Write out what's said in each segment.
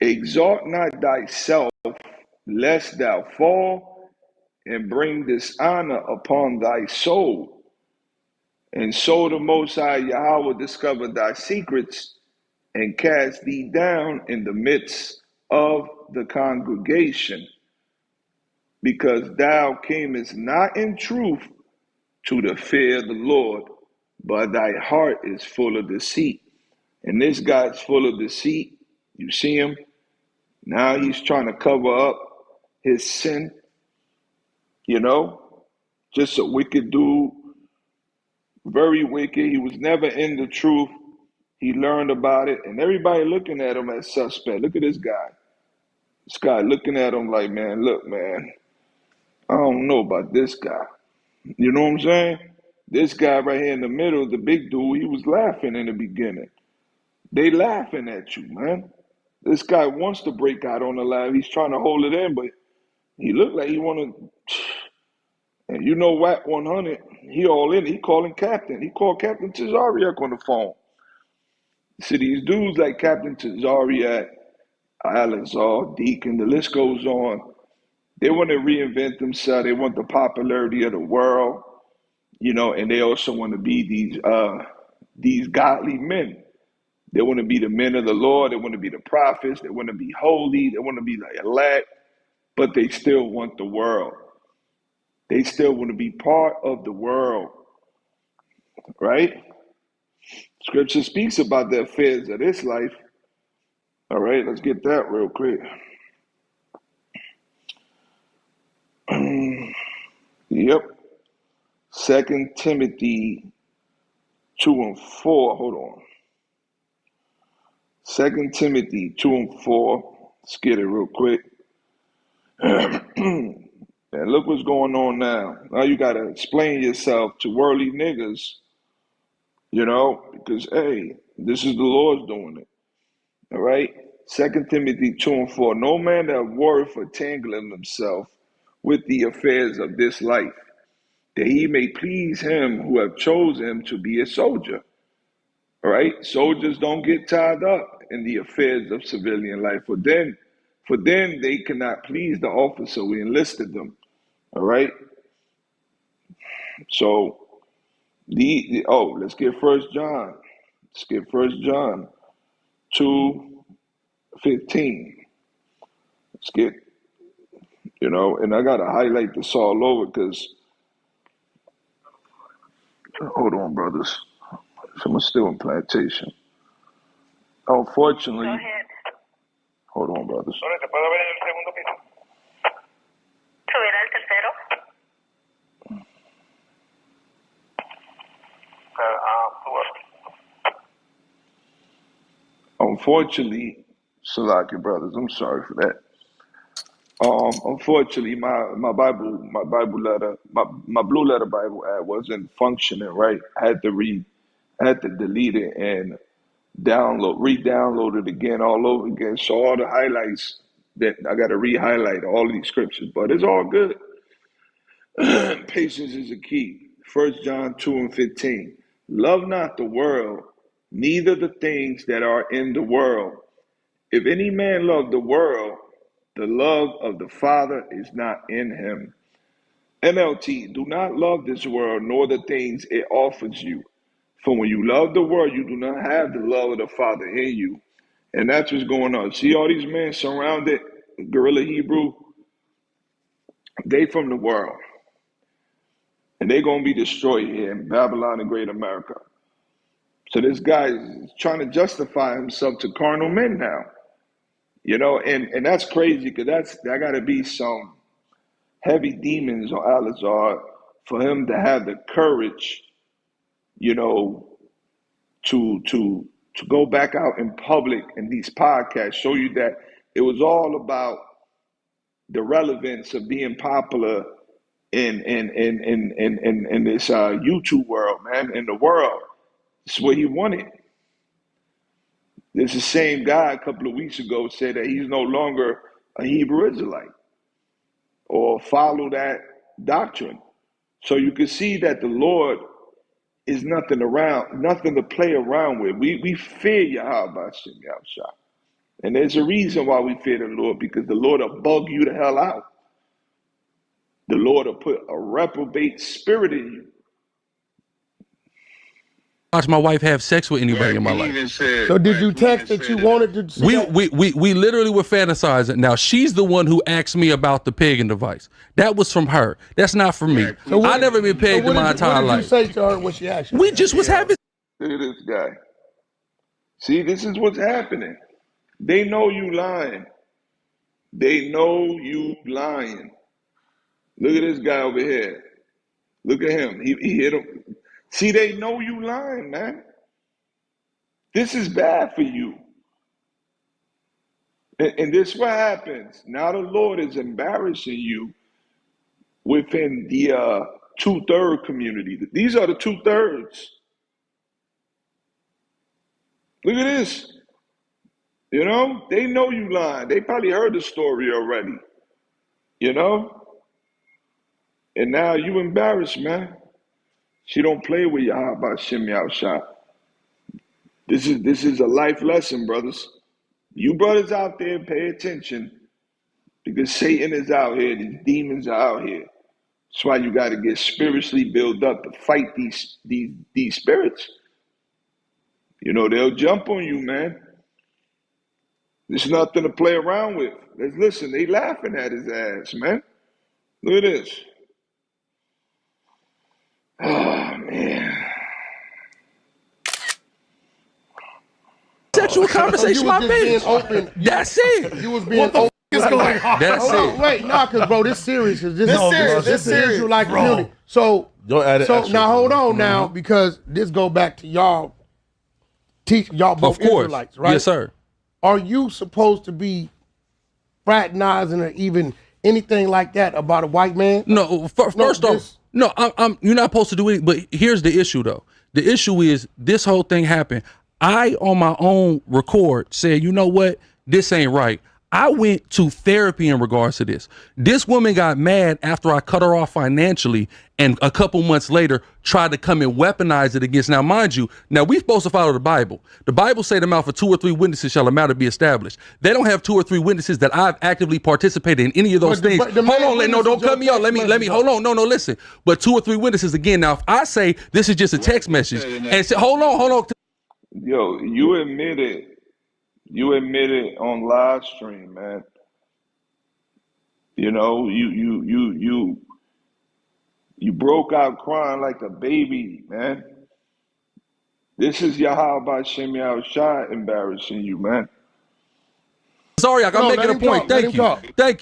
Exalt not thyself, lest thou fall and bring dishonor upon thy soul. And so the Most High Yahweh discovered thy secrets and cast thee down in the midst of the congregation, because thou camest not in truth to the fear of the Lord, but thy heart is full of deceit. And this guy's full of deceit. You see him? Now he's trying to cover up his sin, just a wicked dude, very wicked. He was never in the truth. He learned about it, and everybody looking at him as suspect. Look at this guy. This guy looking at him like, man, look, man, I don't know about this guy. You know what I'm saying? This guy right here in the middle, the big dude, he was laughing in the beginning. They laughing at you, man. This guy wants to break out on the live. He's trying to hold it in, but he looked like he want to. And you know what, 100, he all in. He calling Captain. He called Captain Tazariak on the phone. See, these dudes like Captain Tazariak, Alizar, Deacon, the list goes on. They want to reinvent themselves. They want the popularity of the world, and they also want to be these godly men. They want to be the men of the Lord. They want to be the prophets. They want to be holy. They want to be the elect, but they still want the world. They still want to be part of the world, right? Scripture speaks about the affairs of this life. All right, let's get that real quick. Yep. 2 Timothy 2 and 4. Hold on. 2 Timothy 2 and 4. Let's get it real quick. And look what's going on now. Now you got to explain yourself to worldly niggas, because, hey, this is the Lord's doing it. All right? 2 Timothy 2 and 4. No man that worketh for tangling himself with the affairs of this life, that he may please him who have chosen him to be a soldier. All right? Soldiers don't get tied up in the affairs of civilian life. For then they cannot please the officer who enlisted them. All right? So let's get 1 John. Let's get 1 John 2:15. Let's get, and I gotta highlight this all over because hold on, brothers. Someone's still in plantation. Unfortunately, Go ahead. hold on, brothers. ¿Te puedo ver en el segundo piso? ¿Subir al tercero? Unfortunately, Salaki brothers, I'm sorry for that. Unfortunately, my Bible letter, my blue letter Bible ad wasn't functioning right. I had to delete it and re-download it again all over again. So all the highlights that I got to re-highlight all of these scriptures, but it's all good. Patience is a key. 1 John 2 and 15. Love not the world, neither the things that are in the world. If any man love the world, the love of the Father is not in him. NLT, do not love this world nor the things it offers you. For when you love the world, you do not have the love of the Father in you. And that's what's going on. See all these men surrounded, Guerrilla Hebrew, they from the world. And they're going to be destroyed here in Babylon and Great America. So this guy is trying to justify himself to carnal men now. And that's crazy because that got to be some heavy demons on Alizar for him to have the courage, to go back out in public in these podcasts, show you that it was all about the relevance of being popular in this YouTube world, man, in the world. It's what he wanted. This the same guy a couple of weeks ago said that he's no longer a Hebrew Israelite or follow that doctrine. So you can see that the Lord is nothing to play around with. We fear Yahweh Shem Yahshua. And there's a reason why we fear the Lord, because the Lord will bug you the hell out. The Lord will put a reprobate spirit in you. Watch my wife have sex with anybody in my life. So did you text that you wanted to see that? We literally were fantasizing. Now she's the one who asked me about the pegging device. That was from her. That's not from me. So I never been pegged in my entire life. What did you say to her when she asked you? We just was having. Look at this guy. See, this is what's happening. They know you lying. They know you lying. Look at this guy over here. Look at him. He hit him. See, they know you lying, man. This is bad for you. And this is what happens. Now the Lord is embarrassing you within the 2/3 community. These are the 2/3. Look at this. You know, they know you lying. They probably heard the story already. You know? And now you embarrassed, man. She don't play with Yahweh Shem Yahushua. This is a life lesson, brothers. You brothers out there, pay attention, because Satan is out here. These demons are out here. That's why you got to get spiritually built up to fight these spirits. You know, they'll jump on you, man. There's nothing to play around with. Listen, they laughing at his ass, man. Look at this. Oh, man. Sexual conversation, my bitch. That's it. You was being open. That's it. Wait, cause bro, this serious. This serious. You like community. So don't add it. So now hold on now, because this go back to y'all. Teach y'all both Israelites, right? Yes, sir. Are you supposed to be fraternizing or even anything like that about a white man? No. First off, no. You're not supposed to do it. But here's the issue, though. The issue is this whole thing happened. I, on my own record, said, you know what? This ain't right. I went to therapy in regards to this. This woman got mad after I cut her off financially, and a couple months later tried to come and weaponize it against. Now, mind you, now we're supposed to follow the Bible. The Bible say the mouth of 2 or 3 witnesses shall a matter be established. They don't have 2 or 3 witnesses that I've actively participated in any of those things. Hold on, no, don't cut me off. Let me, hold on. No, listen. But 2 or 3 witnesses again. Now, if I say this is just a text message and say, hold on. Yo, you admitted on live stream, man. You know, you broke out crying like a baby, man. This is Yahweh Shem Yahushua embarrassing you, man. Sorry, I'm making a point. Thank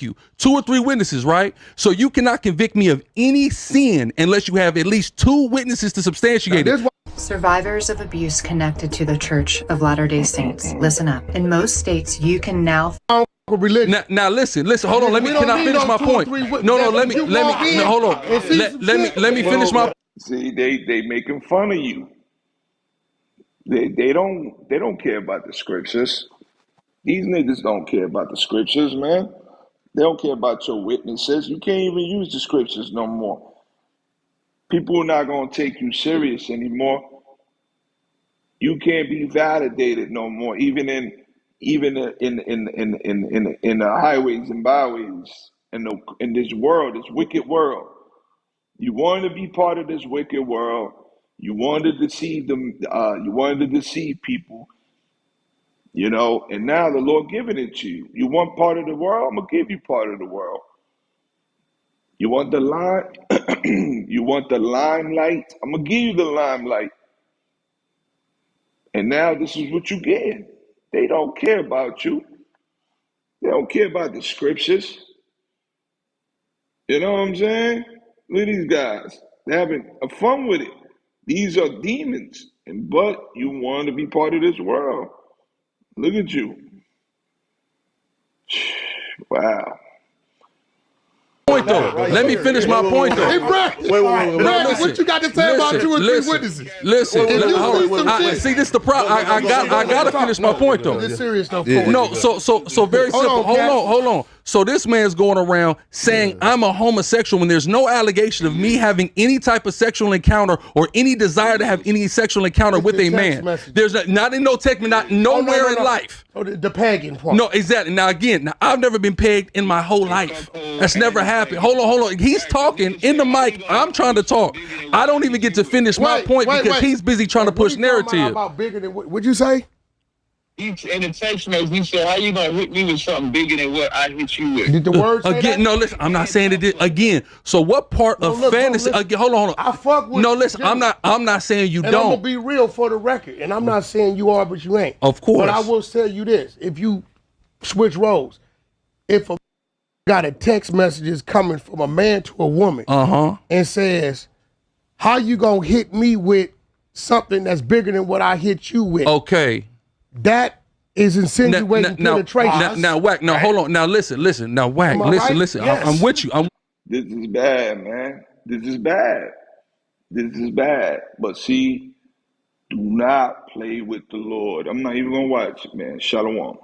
you. 2 or 3 witnesses, right? So you cannot convict me of any sin unless you have at least 2 witnesses to substantiate it. Survivors of abuse connected to the Church of Latter-day Saints, listen up. In most states, you can now... Now listen, hold on. Can I finish my point? No, let me hold on. Let me finish my... See, they making fun of you. They don't care about the scriptures. These niggas don't care about the scriptures, man. They don't care about your witnesses. You can't even use the scriptures no more. People are not gonna take you serious anymore. You can't be validated no more, even in the highways and byways in this world, this wicked world. You wanted to be part of this wicked world. You wanted to deceive them. You wanted to deceive people. You know, and now the Lord giving it to you. You want part of the world? I'm gonna give you part of the world. You want the you want the limelight? I'm gonna give you the limelight. And now this is what you get. They don't care about you. They don't care about the scriptures. You know what I'm saying? Look at these guys. They're having fun with it. These are demons. But you want to be part of this world. Look at you. Wow. Point though. Let me finish my point though. Hey, Brad, what you got to say about 2 or 3 witnesses? See, this is the problem. I gotta finish my point though. It's serious though. No, so very simple. Hold on. So this man's going around saying I'm a homosexual when there's no allegation of me having any type of sexual encounter or any desire to have any sexual encounter with a man. Message. There's not in no text, not nowhere in life. Oh, the pagan part. No, exactly. Now again, I've never been pegged in my whole life. That's never happened. Hold on. He's talking in the mic. I'm trying to talk. I don't even get to finish my point because he's busy trying to push narrative. About bigger than what'd you say? In the text message, he said, "How you gonna hit me with something bigger than what I hit you with?" Did the word say again? That? No, listen. I'm not saying it again. So what part of fantasy? Again, hold on. I fuck with. No, listen. I'm not saying you and don't. I'm gonna be real for the record, and I'm not saying you are, but you ain't. Of course. But I will tell you this: if you switch roles, if a got a text messages coming from a man to a woman, and says, "How you gonna hit me with something that's bigger than what I hit you with?" Okay. That is insinuating penetration. Now, Wack. Now, hold on. Now, listen. Now, Wack. Listen. Yes. I'm with you. This is bad, man. This is bad. But see, do not play with the Lord. I'm not even gonna watch it, man. Shalom.